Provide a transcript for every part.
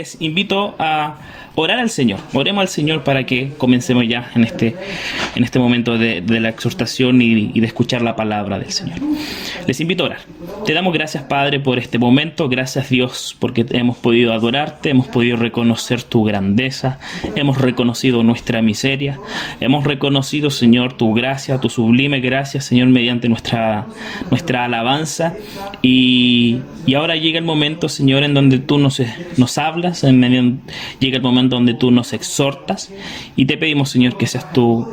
les invito a orar al Señor. Oremos al Señor para que comencemos ya en este momento de la exhortación y de escuchar la palabra del Señor. Les invito a orar. Te damos gracias, Padre, por este momento. Gracias, Dios, porque hemos podido adorarte, hemos podido reconocer tu grandeza, hemos reconocido nuestra miseria, hemos reconocido, Señor, tu gracia, tu sublime gracia, Señor, mediante nuestra alabanza. Y ahora llega el momento, Señor, en donde tú nos hablas, llega el momento donde tú nos exhortas, y te pedimos, Señor, que seas tú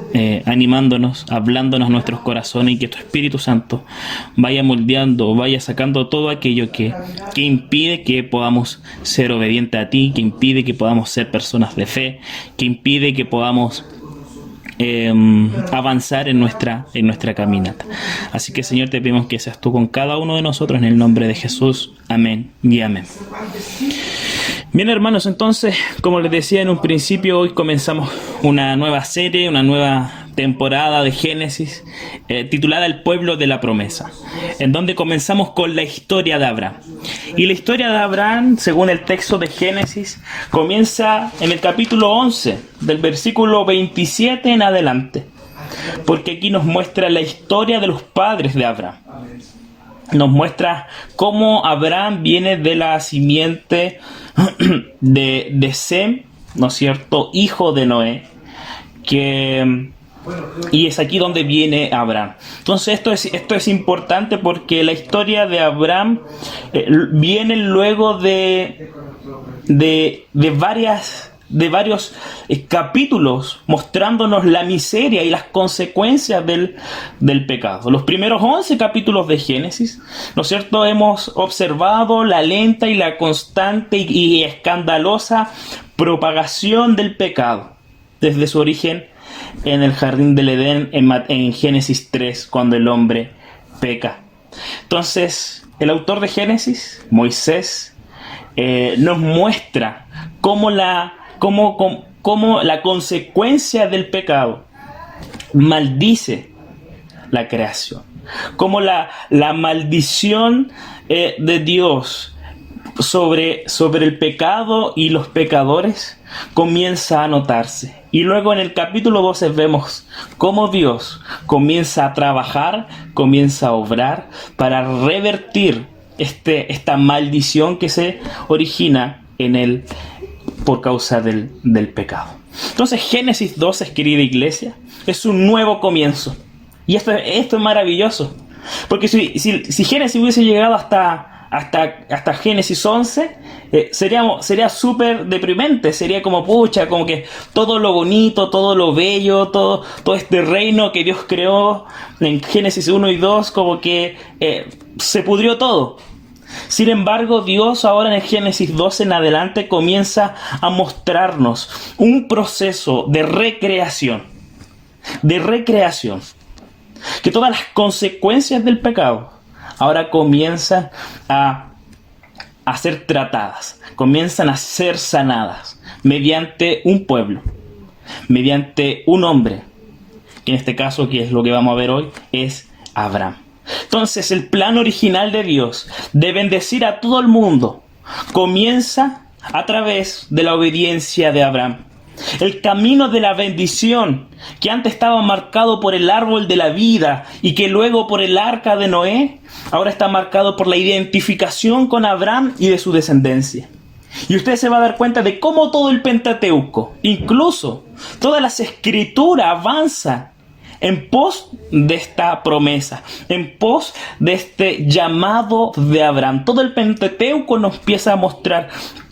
animándonos, hablándonos a nuestros corazones, y que tu Espíritu Santo vaya moldeando, vaya sacando todo aquello que impide que podamos ser obedientes a ti, que impide que podamos ser personas de fe, que impide que podamos avanzar en nuestra caminata. Así que, Señor, te pedimos que seas tú con cada uno de nosotros, en el nombre de Jesús. Amén y amén. Bien, hermanos, entonces, como les decía en un principio, hoy comenzamos una nueva serie, una nueva temporada de Génesis, titulada El Pueblo de la Promesa, en donde comenzamos con la historia de Abraham. Y la historia de Abraham, según el texto de Génesis, comienza en el capítulo 11, del versículo 27 en adelante, porque aquí nos muestra la historia de los padres de Abraham. Nos muestra cómo Abraham viene de la simiente de Sem, ¿no es cierto?, hijo de Noé, y es aquí donde viene Abraham. Entonces esto es importante, porque la historia de Abraham viene luego de varios capítulos mostrándonos la miseria y las consecuencias del pecado. Los primeros 11 capítulos de Génesis, ¿no es cierto?, hemos observado la lenta y la constante y escandalosa propagación del pecado desde su origen en el jardín del Edén, en Génesis 3, cuando el hombre peca. Entonces, el autor de Génesis, Moisés, nos muestra cómo la consecuencia del pecado maldice la creación, cómo la maldición de Dios sobre el pecado y los pecadores comienza a notarse. Y luego en el capítulo 12 vemos cómo Dios comienza a trabajar, comienza a obrar para revertir esta maldición que se origina en él por causa del pecado. Entonces, Génesis 12, querida iglesia, es un nuevo comienzo. Y esto es maravilloso. Porque si Génesis hubiese llegado hasta Génesis 11, sería súper deprimente. Sería como como que todo lo bonito, todo lo bello, todo este reino que Dios creó en Génesis 1 y 2, como que se pudrió todo. Sin embargo, Dios ahora en el Génesis 12 en adelante comienza a mostrarnos un proceso de recreación. Que todas las consecuencias del pecado ahora comienzan a ser tratadas, comienzan a ser sanadas mediante un pueblo, mediante un hombre, que en este caso, que es lo que vamos a ver hoy, es Abraham. Entonces, el plan original de Dios de bendecir a todo el mundo comienza a través de la obediencia de Abraham. El camino de la bendición, que antes estaba marcado por el árbol de la vida y que luego por el arca de Noé, ahora está marcado por la identificación con Abraham y de su descendencia. Y usted se va a dar cuenta de cómo todo el Pentateuco, incluso todas las escrituras, avanzan en pos de esta promesa, en pos de este llamado de Abraham. Todo el Pentateuco nos empieza a mostrar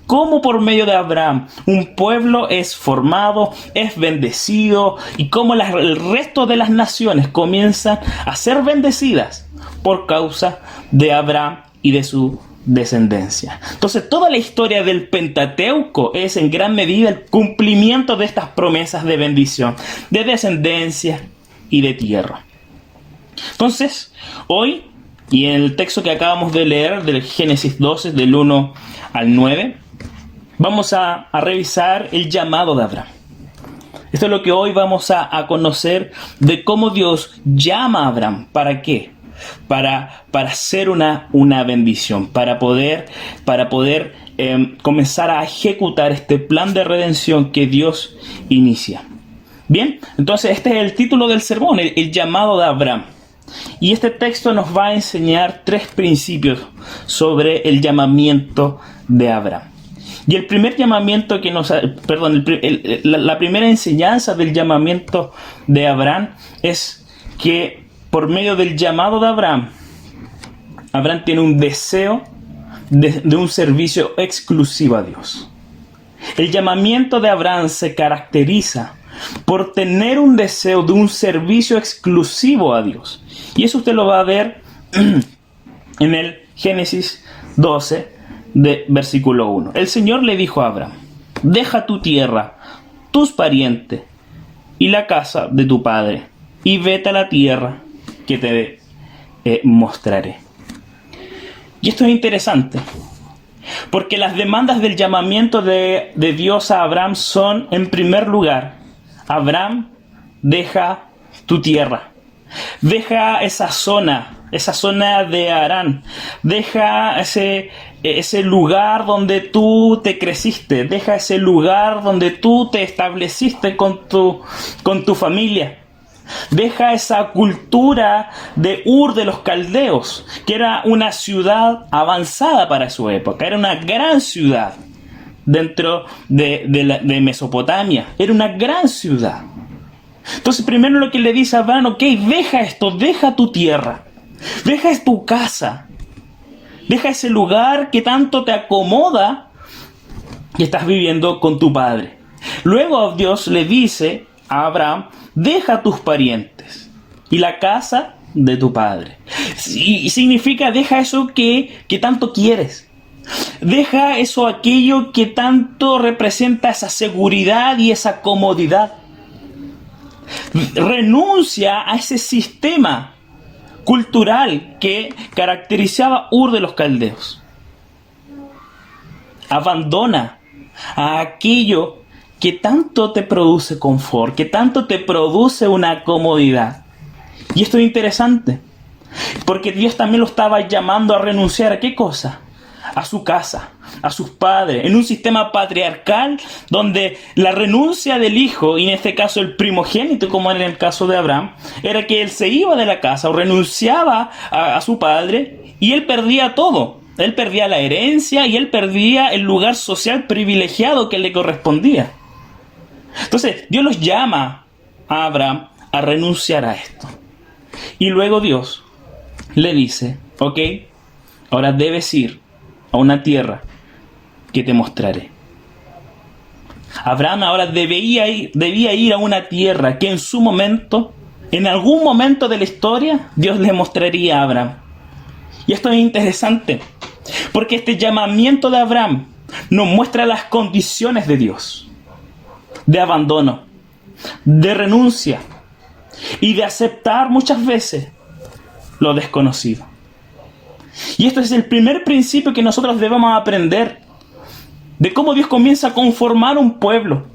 cómo por medio de Abraham un pueblo es formado, es bendecido, y cómo el resto de las naciones comienzan a ser bendecidas por causa de Abraham y de su descendencia. Entonces, toda la historia del Pentateuco es en gran medida el cumplimiento de estas promesas de bendición, de descendencia y de tierra. Entonces, hoy, y en el texto que acabamos de leer del Génesis 12, del 1 al 9, vamos a revisar el llamado de Abraham. Esto es lo que hoy vamos a conocer, de cómo Dios llama a Abraham. ¿Para qué? para ser una bendición, para poder comenzar a ejecutar este plan de redención que Dios inicia. Bien, entonces este es el título del sermón, el llamado de Abraham. Y este texto nos va a enseñar 3 principios sobre el llamamiento de Abraham. Y el primer llamamiento que la primera enseñanza del llamamiento de Abraham es que por medio del llamado de Abraham, Abraham tiene un deseo de un servicio exclusivo a Dios. El llamamiento de Abraham se caracteriza por tener un deseo de un servicio exclusivo a Dios. Y eso usted lo va a ver en el Génesis 12, de versículo 1. El Señor le dijo a Abraham: deja tu tierra, tus parientes y la casa de tu padre, y vete a la tierra que te mostraré. Y esto es interesante, porque las demandas del llamamiento de Dios a Abraham son, en primer lugar, Abraham, deja tu tierra, deja esa zona de Harán, deja ese lugar donde tú te creciste, deja ese lugar donde tú te estableciste con tu familia. Deja esa cultura de Ur de los Caldeos, que era una ciudad avanzada para su época, era una gran ciudad dentro de Mesopotamia, era una gran ciudad. Entonces primero lo que le dice a Abraham: ok, deja esto, deja tu tierra, deja tu casa, deja ese lugar que tanto te acomoda y estás viviendo con tu padre. Luego Dios le dice a Abraham: deja tus parientes y la casa de tu padre. Y significa, deja eso que tanto quieres. Deja eso, aquello que tanto representa esa seguridad y esa comodidad. Renuncia a ese sistema cultural que caracterizaba Ur de los Caldeos. Abandona a aquello que tanto te produce confort, que tanto te produce una comodidad. Y esto es interesante, porque Dios también lo estaba llamando a renunciar ¿a qué cosa? A su casa, a sus padres, en un sistema patriarcal donde la renuncia del hijo, y en este caso el primogénito, como en el caso de Abraham, era que él se iba de la casa o renunciaba a su padre y él perdía todo. Él perdía la herencia y él perdía el lugar social privilegiado que le correspondía. Entonces Dios los llama a Abraham a renunciar a esto. Y luego Dios le dice: ok, ahora debes ir a una tierra que te mostraré. Abraham ahora debía ir a una tierra que en su momento, en algún momento de la historia, Dios le mostraría a Abraham. Y esto es interesante, porque este llamamiento de Abraham nos muestra las condiciones de Dios, de abandono, de renuncia y de aceptar muchas veces lo desconocido. Y esto es el primer principio que nosotros debemos aprender de cómo Dios comienza a conformar un pueblo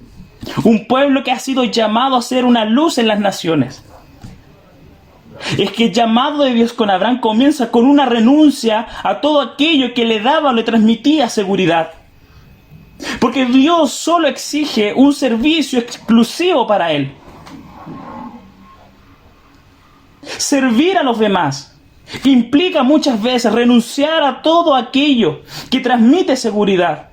que ha sido llamado a ser una luz en las naciones. Es que el llamado de Dios con Abraham comienza con una renuncia a todo aquello que le daba o le transmitía seguridad. Porque Dios solo exige un servicio exclusivo para Él. Servir a los demás implica muchas veces renunciar a todo aquello que transmite seguridad.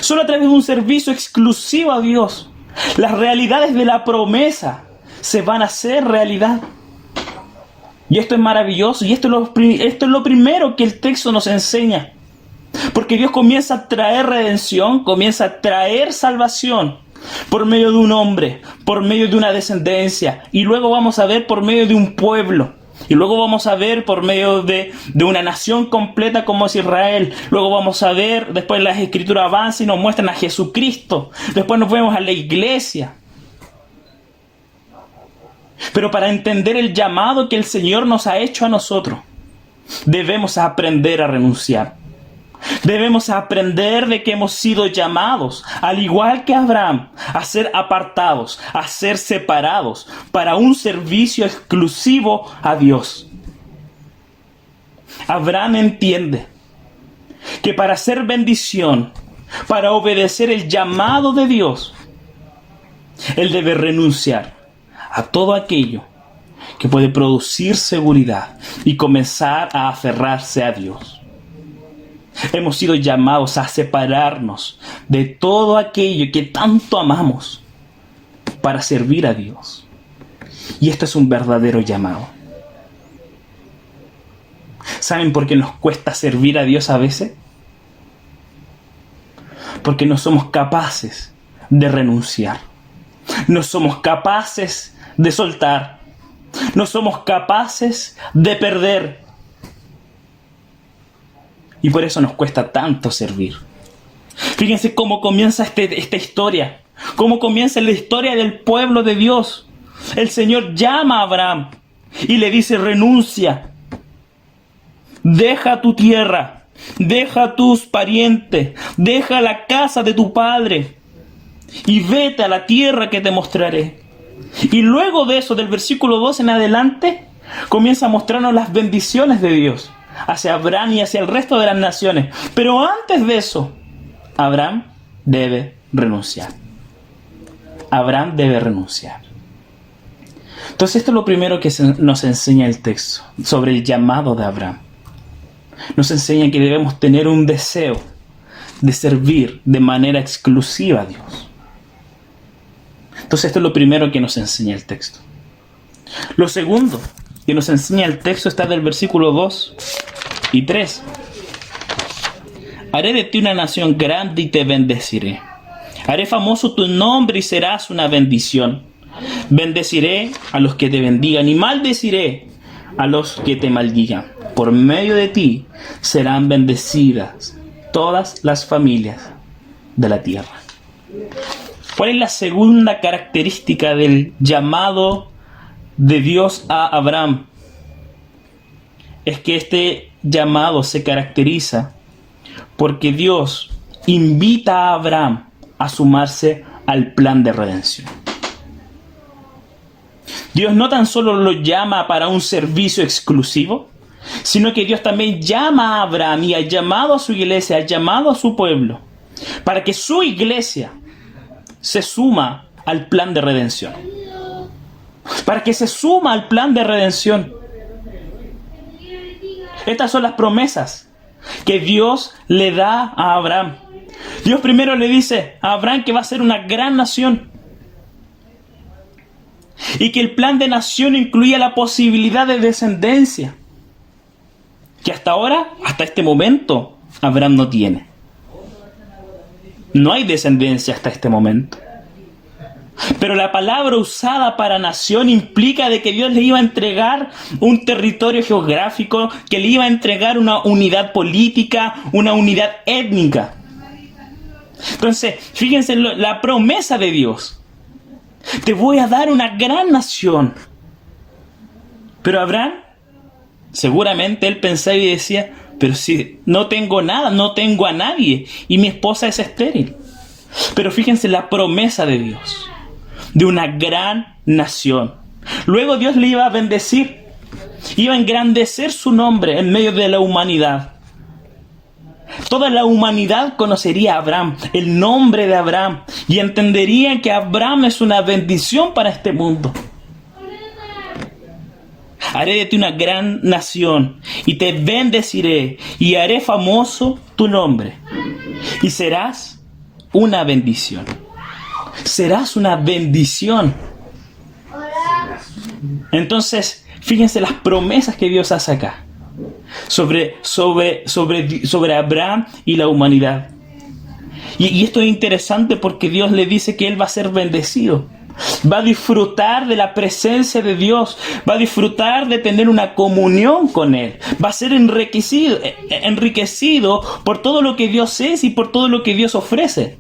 Solo a través de un servicio exclusivo a Dios, las realidades de la promesa se van a hacer realidad. Y esto es maravilloso, y esto es lo primero que el texto nos enseña. Porque Dios comienza a traer redención, comienza a traer salvación por medio de un hombre, por medio de una descendencia, y luego vamos a ver por medio de un pueblo. Y luego vamos a ver por medio de una nación completa como es Israel. Luego vamos a ver, después las escrituras avanzan y nos muestran a Jesucristo. Después nos vemos a la iglesia. Pero para entender el llamado que el Señor nos ha hecho a nosotros, debemos aprender a renunciar. Debemos aprender de que hemos sido llamados, al igual que Abraham, a ser apartados, a ser separados para un servicio exclusivo a Dios. Abraham entiende que para ser bendición, para obedecer el llamado de Dios, él debe renunciar a todo aquello que puede producir seguridad y comenzar a aferrarse a Dios. Hemos sido llamados a separarnos de todo aquello que tanto amamos para servir a Dios. Y esto es un verdadero llamado. ¿Saben por qué nos cuesta servir a Dios a veces? Porque no somos capaces de renunciar. No somos capaces de soltar. No somos capaces de perder. Y por eso nos cuesta tanto servir. Fíjense cómo comienza esta historia. Cómo comienza la historia del pueblo de Dios. El Señor llama a Abraham y le dice: renuncia. Deja tu tierra. Deja a tus parientes. Deja la casa de tu padre. Y vete a la tierra que te mostraré. Y luego de eso, del versículo 2 en adelante, comienza a mostrarnos las bendiciones de Dios hacia Abraham y hacia el resto de las naciones. Pero antes de eso, Abraham debe renunciar. Abraham debe renunciar. Entonces esto es lo primero que nos enseña el texto sobre el llamado de Abraham. Nos enseña que debemos tener un deseo de servir de manera exclusiva a Dios. Entonces esto es lo primero que nos enseña el texto. Lo segundo que nos enseña el texto está del versículo 2 y 3. Haré de ti una nación grande y te bendeciré. Haré famoso tu nombre y serás una bendición. Bendeciré a los que te bendigan y maldeciré a los que te maldigan. Por medio de ti serán bendecidas todas las familias de la tierra. ¿Cuál es la segunda característica del llamado de Dios a Abraham? Es que este llamado se caracteriza porque Dios invita a Abraham a sumarse al plan de redención. Dios no tan solo lo llama para un servicio exclusivo, sino que Dios también llama a Abraham y ha llamado a su iglesia, ha llamado a su pueblo, para que su iglesia se suma al plan de redención. Para que se suma al plan de redención. Estas son las promesas que Dios le da a Abraham. Dios primero le dice a Abraham que va a ser una gran nación. Y que el plan de nación incluía la posibilidad de descendencia. Que hasta ahora, hasta este momento, Abraham no tiene. No hay descendencia hasta este momento. Pero la palabra usada para nación implica de que Dios le iba a entregar un territorio geográfico, que le iba a entregar una unidad política, una unidad étnica. Entonces, fíjense la promesa de Dios. Te voy a dar una gran nación. Pero Abraham, seguramente él pensaba y decía: pero si no tengo nada, no tengo a nadie, y mi esposa es estéril. Pero fíjense la promesa de Dios, de una gran nación. Luego Dios le iba a bendecir, iba a engrandecer su nombre en medio de la humanidad. Toda la humanidad conocería a Abraham, el nombre de Abraham, y entendería que Abraham es una bendición para este mundo. Haré de ti una gran nación y te bendeciré y haré famoso tu nombre y serás una bendición. Serás una bendición. Entonces, fíjense las promesas que Dios hace acá sobre Abraham y la humanidad. Y esto es interesante porque Dios le dice que él va a ser bendecido. Va a disfrutar de la presencia de Dios. Va a disfrutar de tener una comunión con Él. Va a ser enriquecido por todo lo que Dios es y por todo lo que Dios ofrece.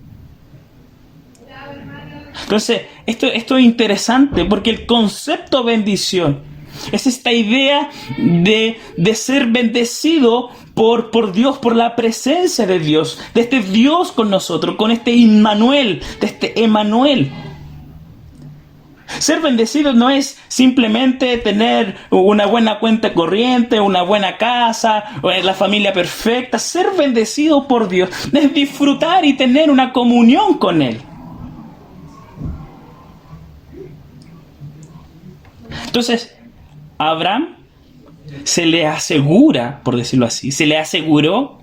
Entonces, esto es interesante porque el concepto bendición es esta idea de ser bendecido por Dios, por la presencia de Dios, de este Dios con nosotros, con este Immanuel, de este Emanuel. Ser bendecido no es simplemente tener una buena cuenta corriente, una buena casa, o la familia perfecta. Ser bendecido por Dios es disfrutar y tener una comunión con Él. Entonces, a Abraham se le asegura, por decirlo así, se le aseguró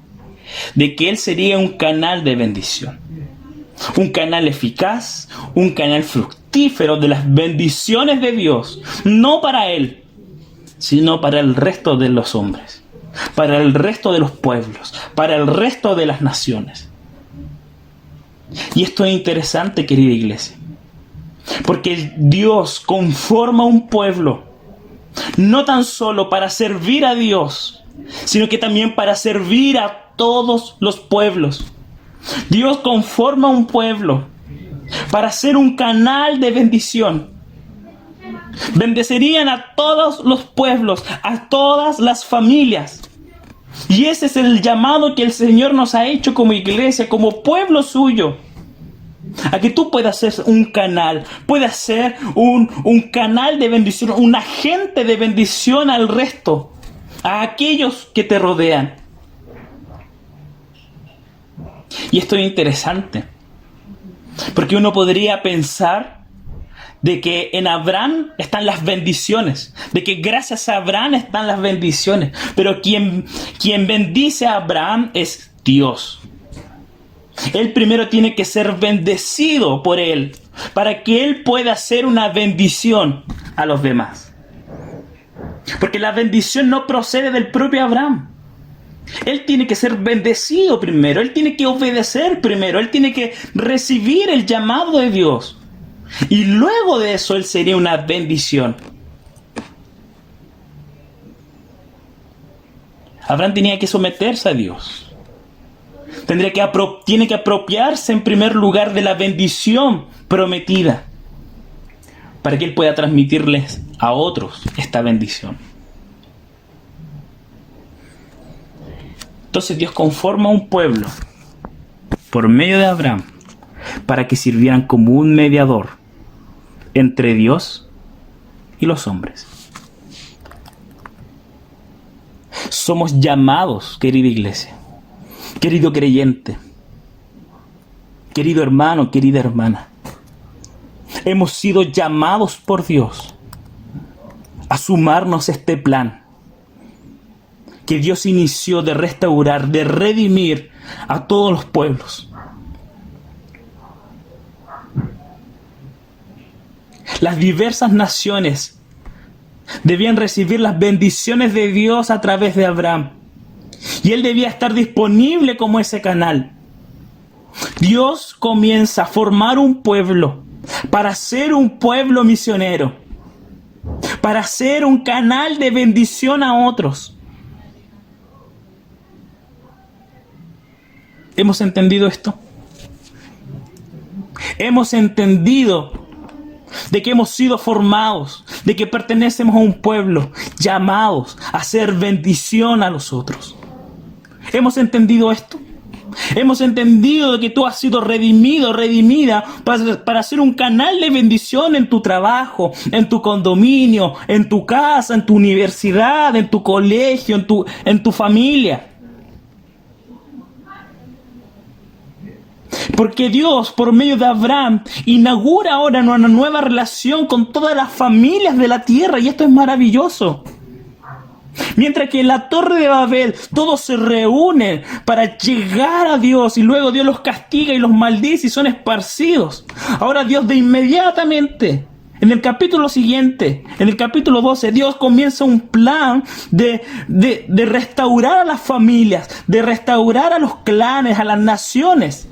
de que él sería un canal de bendición. Un canal eficaz, un canal fructífero de las bendiciones de Dios. No para él, sino para el resto de los hombres. Para el resto de los pueblos. Para el resto de las naciones. Y esto es interesante, querida iglesia. Porque Dios conforma un pueblo. No tan solo para servir a Dios, sino que también para servir a todos los pueblos. Dios conforma un pueblo para ser un canal de bendición. Bendecerían a todos los pueblos, a todas las familias. Y ese es el llamado que el Señor nos ha hecho como iglesia, como pueblo suyo. A que tú puedas ser un canal, puedas ser un canal de bendición, un agente de bendición al resto, a aquellos que te rodean. Y esto es interesante, porque uno podría pensar de que en Abraham están las bendiciones, de que gracias a Abraham están las bendiciones, pero quien bendice a Abraham es Dios. Él primero tiene que ser bendecido por Él, para que Él pueda ser una bendición a los demás. Porque la bendición no procede del propio Abraham. Él tiene que ser bendecido primero, Él tiene que obedecer primero, Él tiene que recibir el llamado de Dios. Y luego de eso Él sería una bendición. Abraham tenía que someterse a Dios. Tiene que apropiarse en primer lugar de la bendición prometida, para que Él pueda transmitirles a otros esta bendición. Entonces Dios conforma un pueblo por medio de Abraham para que sirvieran como un mediador entre Dios y los hombres. Somos llamados, querida iglesia, querido creyente, querido hermano, querida hermana. Hemos sido llamados por Dios a sumarnos a este plan que Dios inició de restaurar, de redimir a todos los pueblos. Las diversas naciones debían recibir las bendiciones de Dios a través de Abraham. Y él debía estar disponible como ese canal. Dios comienza a formar un pueblo para ser un pueblo misionero, para ser un canal de bendición a otros. ¿Hemos entendido esto? Hemos entendido de que hemos sido formados, de que pertenecemos a un pueblo llamados a ser bendición a los otros. ¿Hemos entendido esto? Hemos entendido de que tú has sido redimido, redimida para ser un canal de bendición en tu trabajo, en tu condominio, en tu casa, en tu universidad, en tu colegio, en tu familia. Porque Dios, por medio de Abraham, inaugura ahora una nueva relación con todas las familias de la tierra, y esto es maravilloso. Mientras que en la Torre de Babel todos se reúnen para llegar a Dios y luego Dios los castiga y los maldice y son esparcidos. Ahora Dios de inmediatamente, en el capítulo siguiente, en el capítulo 12, Dios comienza un plan de restaurar a las familias, de restaurar a los clanes, a las naciones.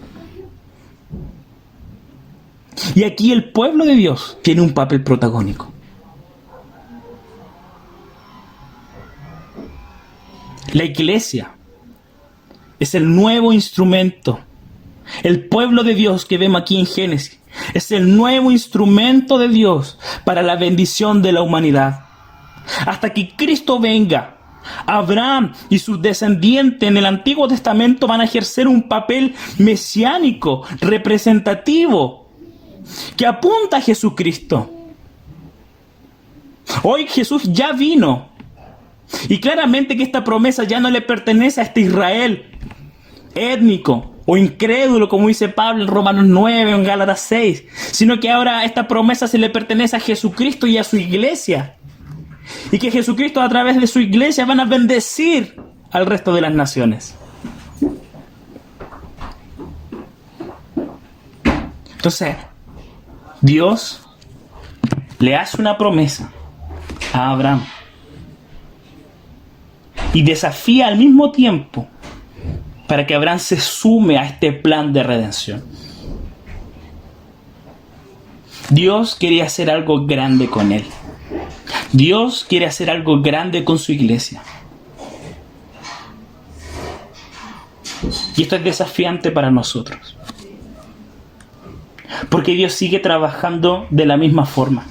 Y aquí el pueblo de Dios tiene un papel protagónico. La iglesia es el nuevo instrumento. El pueblo de Dios que vemos aquí en Génesis es el nuevo instrumento de Dios para la bendición de la humanidad. Hasta que Cristo venga, Abraham y sus descendientes en el Antiguo Testamento van a ejercer un papel mesiánico, representativo, que apunta a Jesucristo. Hoy Jesús ya vino. Y claramente que esta promesa ya no le pertenece a este Israel étnico o incrédulo, como dice Pablo en Romanos 9 o en Gálatas 6, sino que ahora esta promesa se le pertenece a Jesucristo y a su iglesia. Y que Jesucristo a través de su iglesia van a bendecir al resto de las naciones. Entonces, Dios le hace una promesa a Abraham y desafía al mismo tiempo para que Abraham se sume a este plan de redención. Dios quería hacer algo grande con él. Dios quiere hacer algo grande con su iglesia. Y esto es desafiante para nosotros. Porque Dios sigue trabajando de la misma forma.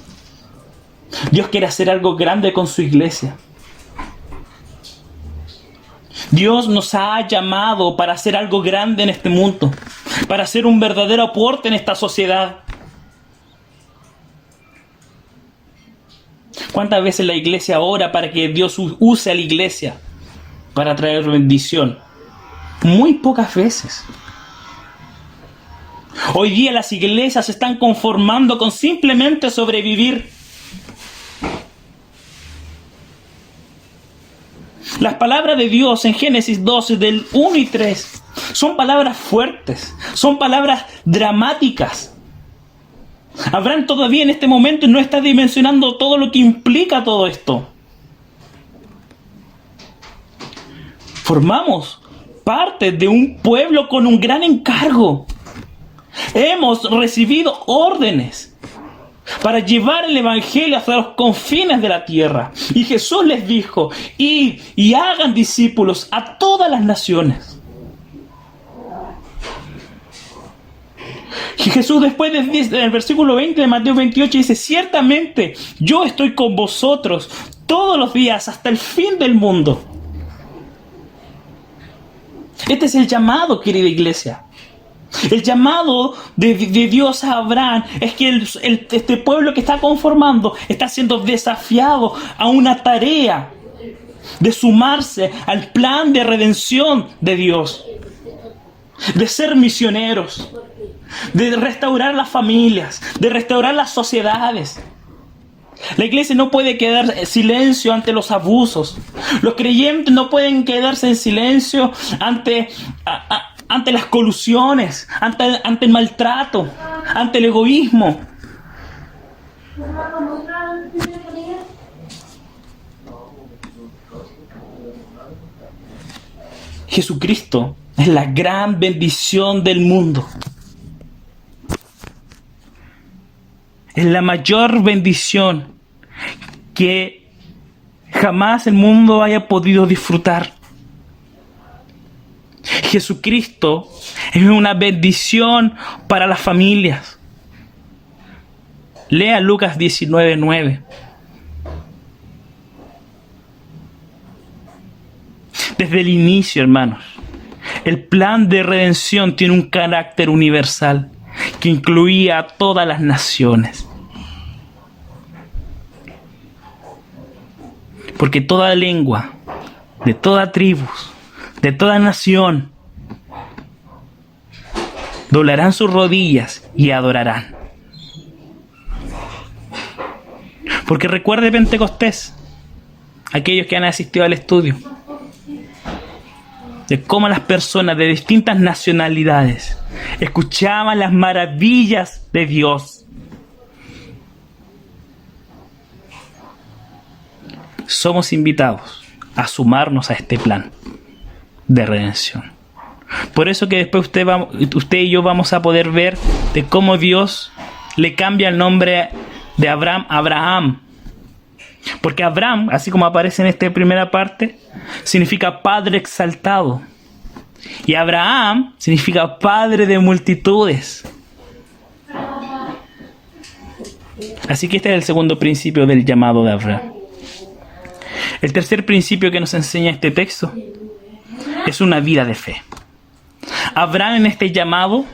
Dios quiere hacer algo grande con su iglesia. Dios nos ha llamado para hacer algo grande en este mundo, para hacer un verdadero aporte en esta sociedad. ¿Cuántas veces la iglesia ora para que Dios use a la iglesia para traer bendición? Muy pocas veces. Hoy día las iglesias se están conformando con simplemente sobrevivir. Las palabras de Dios en Génesis 12, del 1 y 3, son palabras fuertes, son palabras dramáticas. Abraham todavía en este momento no está dimensionando todo lo que implica todo esto. Formamos parte de un pueblo con un gran encargo. Hemos recibido órdenes para llevar el evangelio hasta los confines de la tierra. Y Jesús les dijo: id y hagan discípulos a todas las naciones. Y Jesús después del versículo 20 de Mateo 28 dice: ciertamente yo estoy con vosotros todos los días hasta el fin del mundo. Este es el llamado, querida iglesia. El llamado de Dios a Abraham es que este pueblo que está conformando está siendo desafiado a una tarea de sumarse al plan de redención de Dios, de ser misioneros, de restaurar las familias, de restaurar las sociedades. La iglesia no puede quedar en silencio ante los abusos. Los creyentes no pueden quedarse en silencio ante las colusiones, ante el maltrato, ante el egoísmo. Jesucristo es la gran bendición del mundo. Es la mayor bendición que jamás el mundo haya podido disfrutar. Jesucristo es una bendición para las familias. Lea Lucas 19:9. Desde el inicio, hermanos, el plan de redención tiene un carácter universal que incluía a todas las naciones. Porque toda lengua, de toda tribu, de toda nación, doblarán sus rodillas y adorarán. Porque recuerde Pentecostés, aquellos que han asistido al estudio, de cómo las personas de distintas nacionalidades escuchaban las maravillas de Dios. Somos invitados a sumarnos a este plan de redención. Por eso que después usted y yo vamos a poder ver de cómo Dios le cambia el nombre de Abraham a Abraham. Porque Abraham, así como aparece en esta primera parte, significa padre exaltado. Y Abraham significa padre de multitudes. Así que este es el segundo principio del llamado de Abraham. El tercer principio que nos enseña este texto es una vida de fe. Abraham en este llamado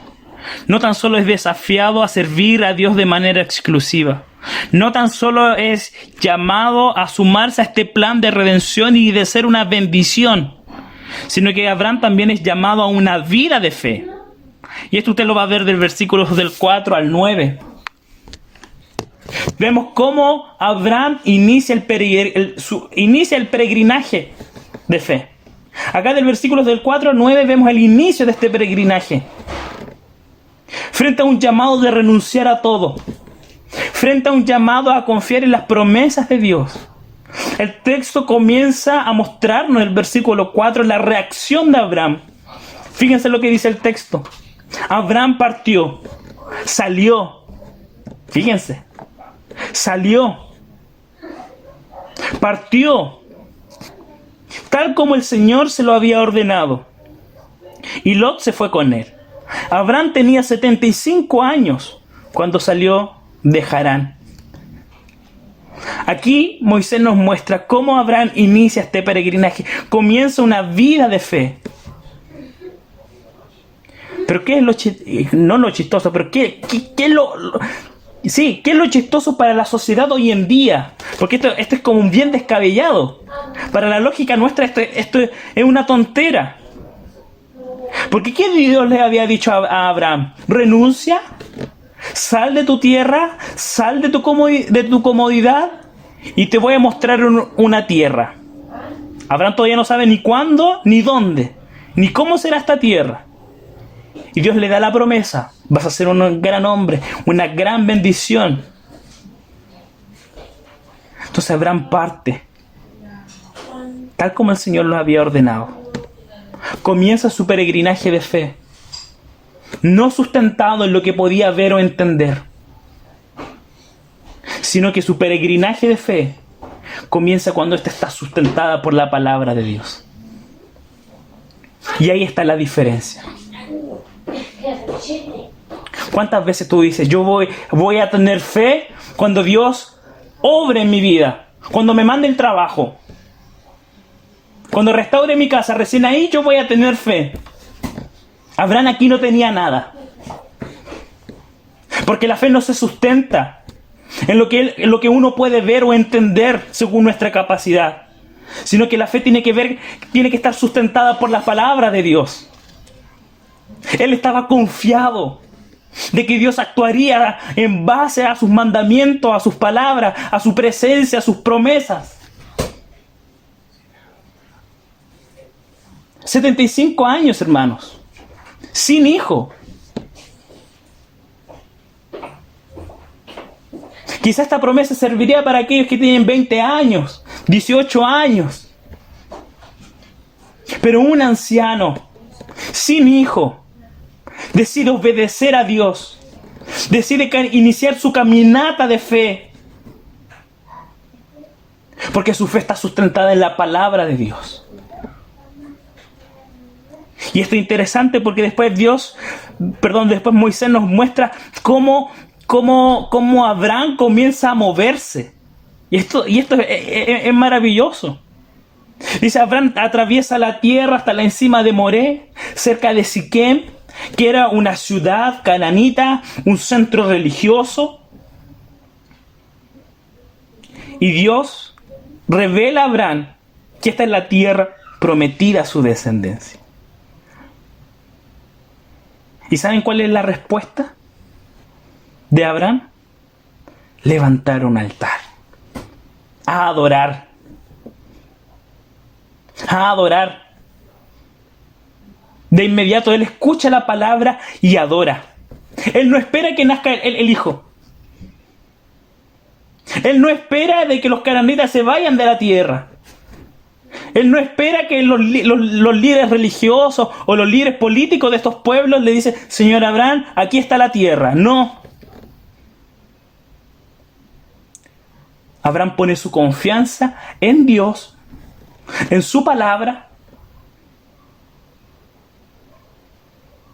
no tan solo es desafiado a servir a Dios de manera exclusiva, No tan solo es llamado a sumarse a este plan de redención y de ser una bendición, sino que Abraham también es llamado a una vida de fe. Y esto usted lo va a ver del versículo del 4 al 9. Vemos cómo Abraham inicia el peregrinaje de fe. Acá del versículo del 4 al 9 vemos el inicio de este peregrinaje. Frente a un llamado de renunciar a todo. Frente a un llamado a confiar en las promesas de Dios. El texto comienza a mostrarnos en el versículo 4 la reacción de Abraham. Fíjense lo que dice el texto. Abraham partió, salió. Fíjense. Salió. Partió. Tal como el Señor se lo había ordenado. Y Lot se fue con él. Abraham tenía 75 años cuando salió de Harán. Aquí Moisés nos muestra cómo Abraham inicia este peregrinaje. Comienza una vida de fe. Pero ¿qué es lo chistoso? No lo chistoso, pero ¿qué es ¿qué es lo chistoso para la sociedad hoy en día? Porque esto es como un bien descabellado. Para la lógica nuestra esto es una tontera. Porque ¿qué Dios le había dicho a Abraham? Renuncia, sal de tu tierra, sal de tu comodidad y te voy a mostrar una tierra. Abraham todavía no sabe ni cuándo, ni dónde, ni cómo será esta tierra. Y Dios le da la promesa. Vas a ser un gran hombre, una gran bendición. Entonces Abraham parte, tal como el Señor lo había ordenado. Comienza su peregrinaje de fe, no sustentado en lo que podía ver o entender, sino que su peregrinaje de fe comienza cuando ésta está sustentada por la palabra de Dios. Y ahí está la diferencia. ¿Cuántas veces tú dices, yo voy a tener fe cuando Dios obre en mi vida, cuando me mande el trabajo, cuando restaure mi casa, recién ahí yo voy a tener fe? Abraham aquí no tenía nada. Porque la fe no se sustenta en lo que uno puede ver o entender según nuestra capacidad, sino que la fe tiene que estar sustentada por la palabra de Dios. Él estaba confiado de que Dios actuaría en base a sus mandamientos, a sus palabras, a su presencia, a sus promesas. 75 años, hermanos, sin hijo. Quizá esta promesa serviría para aquellos que tienen 20 años, 18 años. Pero un anciano, sin hijo, decide obedecer a Dios, decide iniciar su caminata de fe, porque su fe está sustentada en la palabra de Dios. Y esto es interesante porque después Moisés nos muestra cómo Abraham comienza a moverse. Y esto es maravilloso. Dice, Abraham atraviesa la tierra hasta la encima de Moré, cerca de Siquem, que era una ciudad cananita, un centro religioso. Y Dios revela a Abraham que esta es la tierra prometida a su descendencia. ¿Y saben cuál es la respuesta de Abraham? Levantar un altar. A adorar. A adorar. De inmediato él escucha la palabra y adora. Él no espera que nazca el hijo. Él no espera de que los cananitas se vayan de la tierra. Él no espera que los líderes religiosos o los líderes políticos de estos pueblos le dicen, Señor Abraham, aquí está la tierra. No. Abraham pone su confianza en Dios, en su palabra.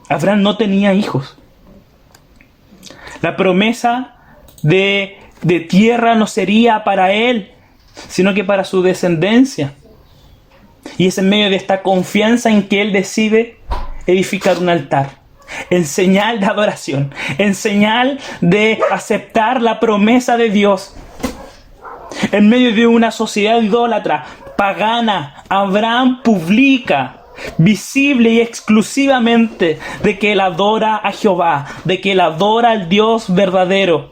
Abraham no tenía hijos. La promesa de tierra no sería para él, sino que para su descendencia. Y es en medio de esta confianza en que él decide edificar un altar. en señal de adoración, en señal de aceptar la promesa de Dios. En medio de una sociedad idólatra, pagana, Abraham publica visible y exclusivamente de que él adora a Jehová, de que él adora al Dios verdadero.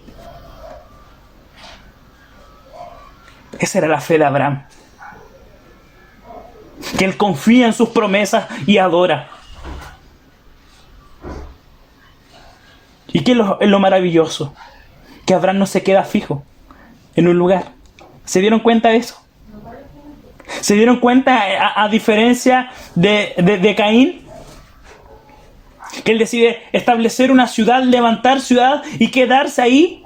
Esa era la fe de Abraham. Que él confía en sus promesas y adora. ¿Y qué es lo maravilloso? Que Abraham no se queda fijo en un lugar. ¿Se dieron cuenta de eso? ¿Se dieron cuenta, a diferencia de Caín? Que él decide establecer una ciudad, levantar ciudad y quedarse ahí.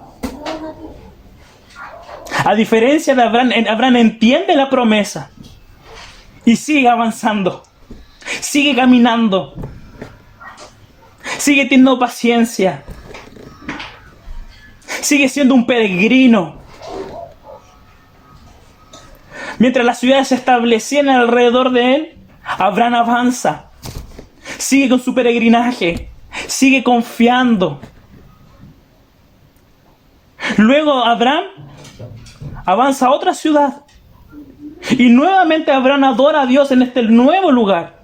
A diferencia de Abraham, Abraham entiende la promesa y sigue avanzando, sigue caminando, sigue teniendo paciencia, sigue siendo un peregrino. Mientras las ciudades se establecían alrededor de él, Abraham avanza, sigue con su peregrinaje, sigue confiando. Luego Abraham avanza a otra ciudad y nuevamente Abraham adora a Dios en este nuevo lugar.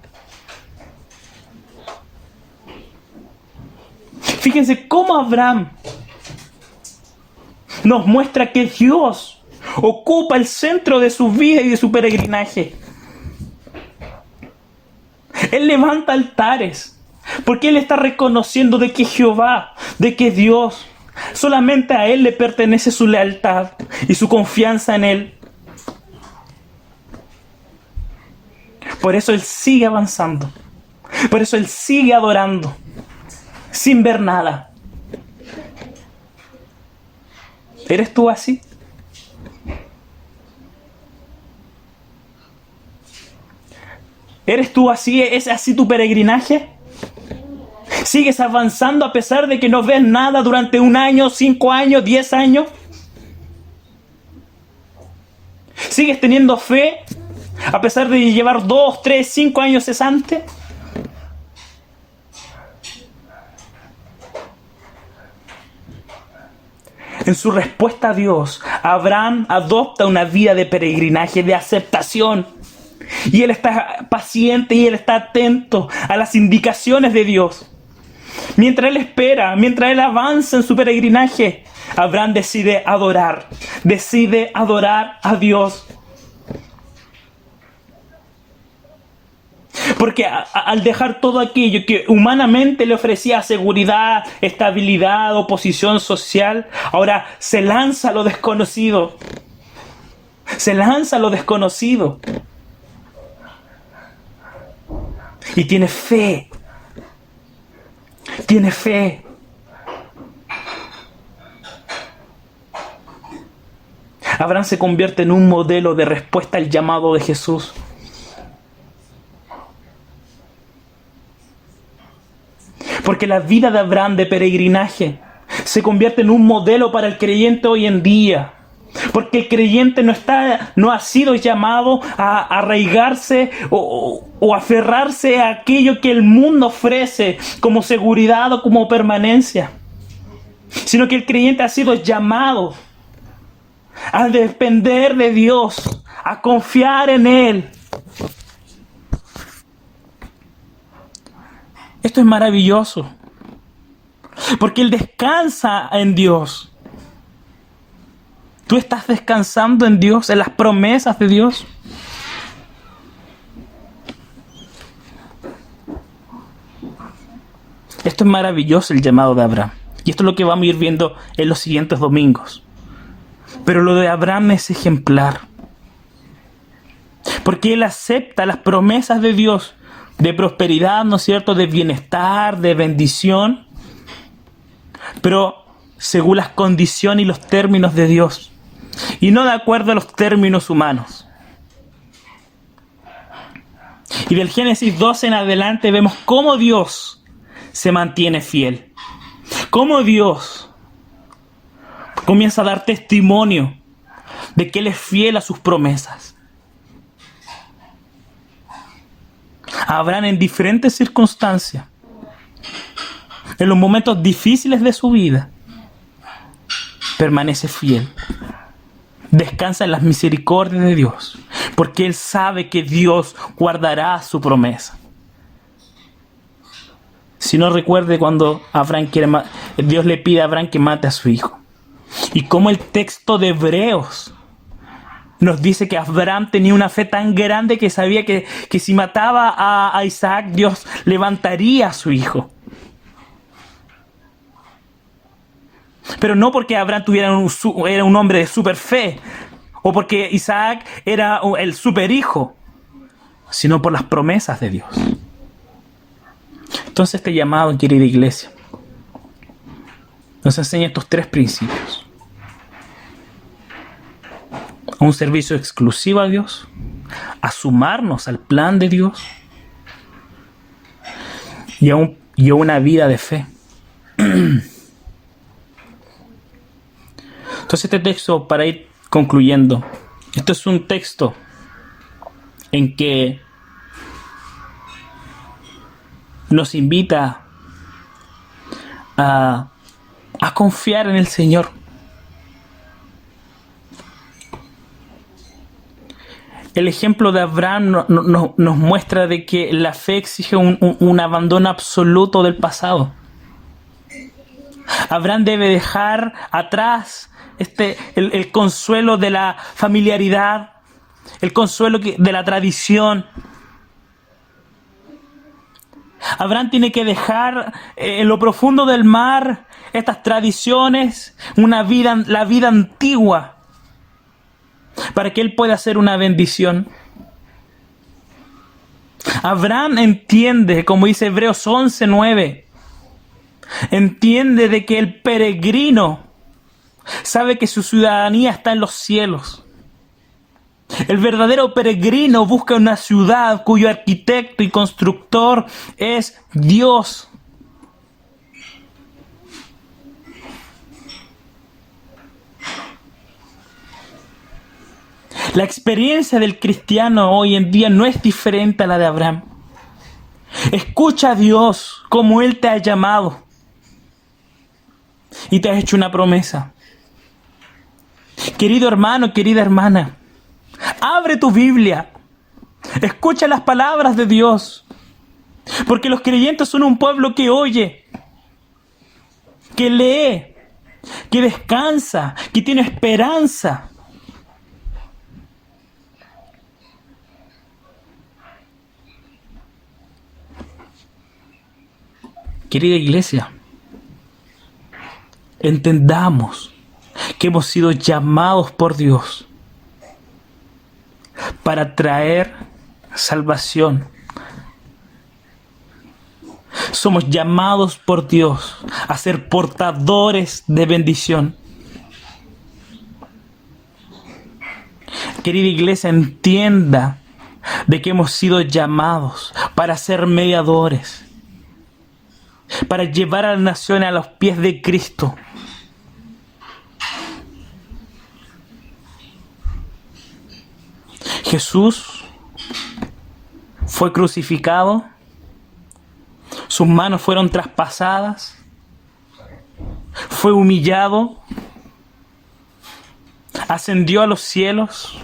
Fíjense cómo Abraham nos muestra que Dios ocupa el centro de su vida y de su peregrinaje. Él levanta altares porque él está reconociendo de que Jehová, de que Dios, solamente a él le pertenece su lealtad y su confianza en él. Por eso él sigue avanzando. Por eso él sigue adorando sin ver nada. ¿Eres tú así? ¿Eres tú así? ¿Es así tu peregrinaje? ¿Sigues avanzando a pesar de que no ves nada durante 1 año, 5 años, 10 años? ¿Sigues teniendo fe a pesar de llevar 2, 3, 5 años cesante? En su respuesta a Dios, Abraham adopta una vida de peregrinaje, de aceptación. Y él está paciente y él está atento a las indicaciones de Dios. Mientras él espera, mientras él avanza en su peregrinaje, Abraham decide adorar a Dios. Porque al dejar todo aquello que humanamente le ofrecía seguridad, estabilidad, oposición social, ahora se lanza a lo desconocido. Se lanza a lo desconocido. Y tiene fe. Tiene fe. Abraham se convierte en un modelo de respuesta al llamado de Jesús. Porque la vida de Abraham de peregrinaje se convierte en un modelo para el creyente hoy en día. Porque el creyente no ha sido llamado a arraigarse o aferrarse a aquello que el mundo ofrece como seguridad o como permanencia. Sino que el creyente ha sido llamado a depender de Dios, a confiar en Él. Esto es maravilloso. Porque Él descansa en Dios. ¿Tú estás descansando en Dios, en las promesas de Dios? Esto es maravilloso, el llamado de Abraham. Y esto es lo que vamos a ir viendo en los siguientes domingos. Pero lo de Abraham es ejemplar. Porque él acepta las promesas de Dios de prosperidad, ¿no es cierto?, de bienestar, de bendición, pero según las condiciones y los términos de Dios, y no de acuerdo a los términos humanos. Y del Génesis 12 en adelante vemos cómo Dios se mantiene fiel, cómo Dios comienza a dar testimonio de que Él es fiel a sus promesas. Abraham en diferentes circunstancias En los momentos difíciles de su vida, permanece fiel. Descansa en las misericordias de Dios, porque él sabe que Dios guardará su promesa. Si no, recuerde cuando Dios le pide a Abraham que mate a su hijo. Y como el texto de Hebreos nos dice que Abraham tenía una fe tan grande que sabía que si mataba a Isaac, Dios levantaría a su hijo. Pero no porque Abraham era un hombre de super fe, o porque Isaac era el super hijo, sino por las promesas de Dios. Entonces este llamado, querida iglesia, nos enseña estos 3 principios: a un servicio exclusivo a Dios, a sumarnos al plan de Dios y a una vida de fe. Entonces este texto, para ir concluyendo, esto es un texto en que nos invita a confiar en el Señor. El ejemplo de Abraham nos muestra de que la fe exige un abandono absoluto del pasado. Abraham debe dejar atrás el consuelo de la familiaridad, el consuelo de la tradición. Abraham tiene que dejar en lo profundo del mar estas tradiciones, la vida antigua, para que él pueda ser una bendición. Abraham entiende, como dice Hebreos 11:9, entiende de que el peregrino sabe que su ciudadanía está en los cielos. El verdadero peregrino busca una ciudad cuyo arquitecto y constructor es Dios. La experiencia del cristiano hoy en día no es diferente a la de Abraham. Escucha a Dios como Él te ha llamado y te ha hecho una promesa. Querido hermano, querida hermana, abre tu Biblia, escucha las palabras de Dios, porque los creyentes son un pueblo que oye, que lee, que descansa, que tiene esperanza. Querida iglesia, entendamos que hemos sido llamados por Dios para traer salvación. Somos llamados por Dios a ser portadores de bendición. Querida iglesia, entienda de que hemos sido llamados para ser mediadores, para llevar a las naciones a los pies de Cristo. Jesús fue crucificado, sus manos fueron traspasadas, fue humillado, ascendió a los cielos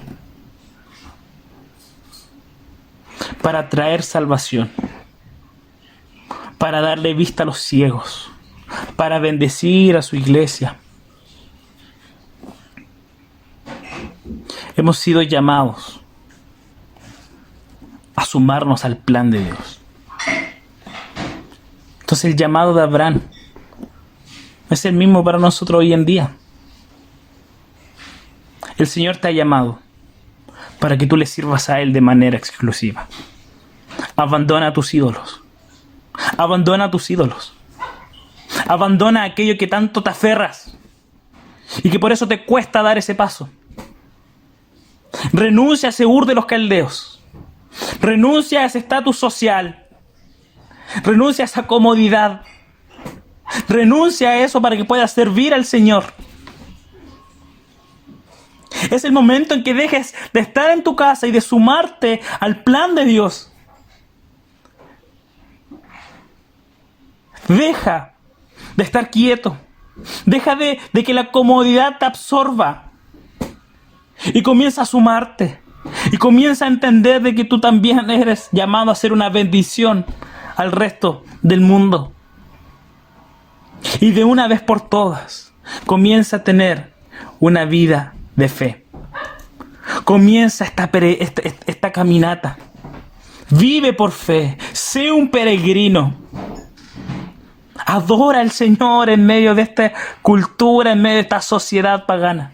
para traer salvación, para darle vista a los ciegos, para bendecir a su iglesia. Hemos sido llamados a sumarnos al plan de Dios. Entonces el llamado de Abraham es el mismo para nosotros hoy en día. El Señor te ha llamado para que tú le sirvas a Él de manera exclusiva. Abandona tus ídolos. Abandona tus ídolos. Abandona aquello que tanto te aferras y que por eso te cuesta dar ese paso. Renuncia a ese Ur de los Caldeos. Renuncia a ese estatus social. Renuncia a esa comodidad. Renuncia a eso para que puedas servir al Señor. Es el momento en que dejes de estar en tu casa y de sumarte al plan de Dios. Deja de estar quieto. Deja de que la comodidad te absorba. Y comienza a sumarte. Y comienza a entender de que tú también eres llamado a ser una bendición al resto del mundo. Y de una vez por todas, comienza a tener una vida de fe. Comienza esta caminata. Vive por fe. Sé un peregrino. Adora al Señor en medio de esta cultura, en medio de esta sociedad pagana.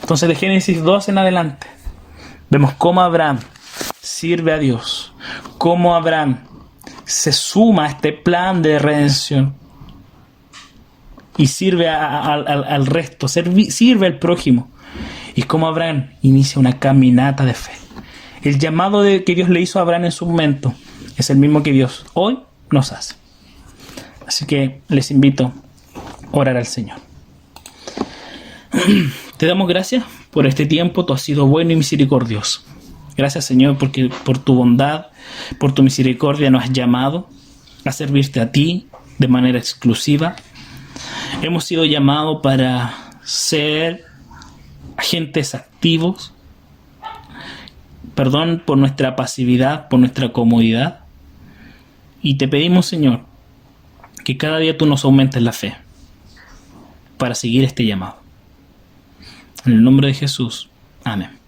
Entonces, de Génesis 2 en adelante, vemos cómo Abraham sirve a Dios. Cómo Abraham se suma a este plan de redención. Y sirve al resto, sirve al prójimo. Y cómo Abraham inicia una caminata de fe. El llamado que Dios le hizo a Abraham en su momento es el mismo que Dios hoy nos hace. Así que les invito a orar al Señor. Te damos gracias por este tiempo. Tú has sido bueno y misericordioso. Gracias, Señor, porque por tu bondad, por tu misericordia nos has llamado a servirte a ti de manera exclusiva. Hemos sido llamados para ser agentes activos. Perdón por nuestra pasividad, por nuestra comodidad. Y te pedimos, Señor, que cada día tú nos aumentes la fe para seguir este llamado. En el nombre de Jesús. Amén.